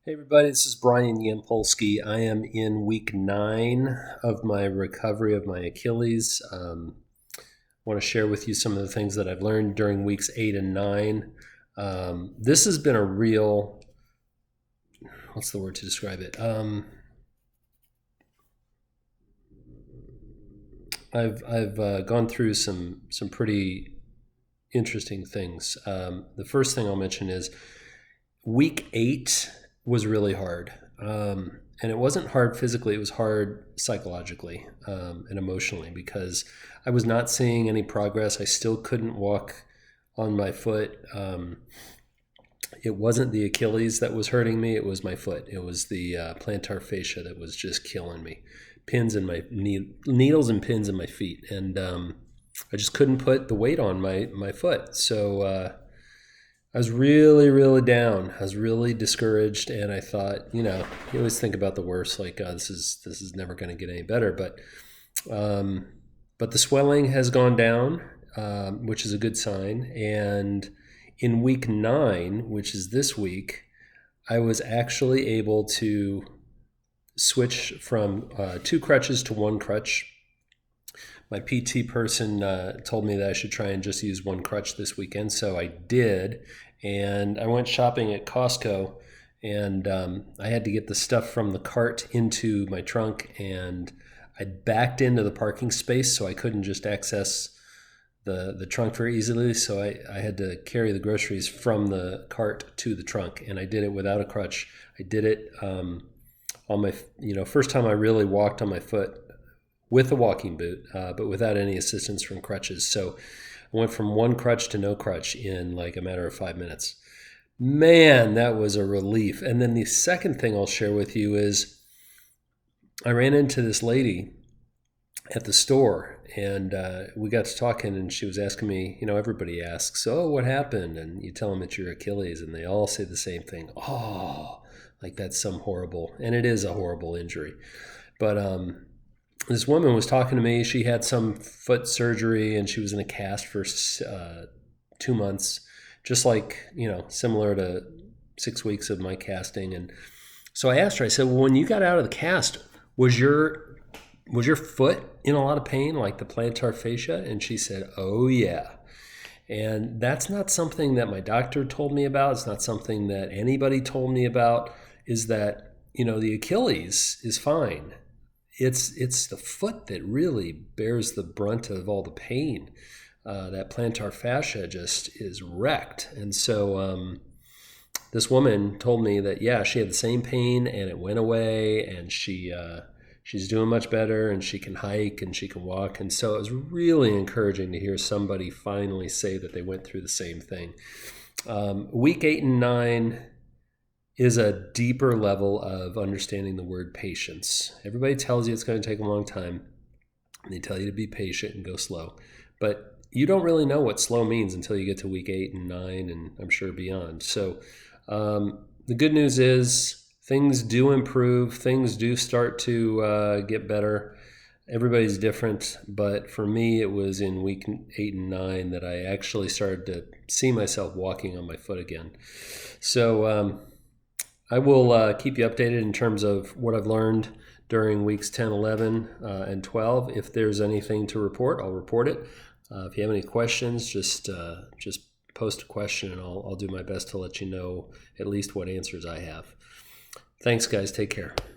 Hey everybody, this is Brian Yampolsky. I am in week 9 of my recovery of my Achilles. I want to share with you some of the things that I've learned during weeks 8 and 9. This has been a real, what's the word to describe it? I've gone through some pretty interesting things. The first thing I'll mention is week 8 was really hard. And it wasn't hard physically, it was hard psychologically and emotionally because I was not seeing any progress. I still couldn't walk on my foot. It wasn't the Achilles that was hurting me, it was my foot. It was the plantar fascia that was just killing me. Pins in my needles and pins in my feet. And I just couldn't put the weight on my foot. So I was really, really down. I was really discouraged, and I thought, you always think about the worst, like this is never going to get any better. But the swelling has gone down, which is a good sign. And in week 9, which is this week, I was actually able to switch from 2 crutches to 1 crutch. My PT person told me that I should try and just use 1 crutch this weekend, so I did. And I went shopping at Costco, and I had to get the stuff from the cart into my trunk, and I backed into the parking space, so I couldn't just access the trunk very easily. So I had to carry the groceries from the cart to the trunk, and I did it without a crutch. I did it on my, first time I really walked on my foot with a walking boot, but without any assistance from crutches. So I went from 1 crutch to no crutch in like a matter of 5 minutes. Man, that was a relief. And then the second thing I'll share with you is I ran into this lady at the store, and we got to talking, and she was asking me, everybody asks, oh, what happened? And you tell them it's your Achilles, and they all say the same thing. Oh, like that's some horrible, and it is a horrible injury. But this woman was talking to me. She had some foot surgery, and she was in a cast for 2 months, just like, similar to 6 weeks of my casting. And so I asked her, I said, well, when you got out of the cast, was your foot in a lot of pain, like the plantar fascia? And she said, oh, yeah. And that's not something that my doctor told me about. It's not something that anybody told me about, is that, the Achilles is fine. It's the foot that really bears the brunt of all the pain. That plantar fascia just is wrecked. And so this woman told me that, yeah, she had the same pain and it went away, and she's doing much better, and she can hike and she can walk. And so it was really encouraging to hear somebody finally say that they went through the same thing. Week 8 and 9 is a deeper level of understanding the word patience. Everybody tells you it's going to take a long time. They tell you to be patient and go slow. But you don't really know what slow means until you get to week 8 and 9, and I'm sure beyond. So the good news is things do improve. Things do start to get better. Everybody's different, but for me, it was in week 8 and 9 that I actually started to see myself walking on my foot again. So I will keep you updated in terms of what I've learned during weeks 10, 11, and 12. If there's anything to report, I'll report it. If you have any questions, just post a question, and I'll do my best to let you know at least what answers I have. Thanks, guys. Take care.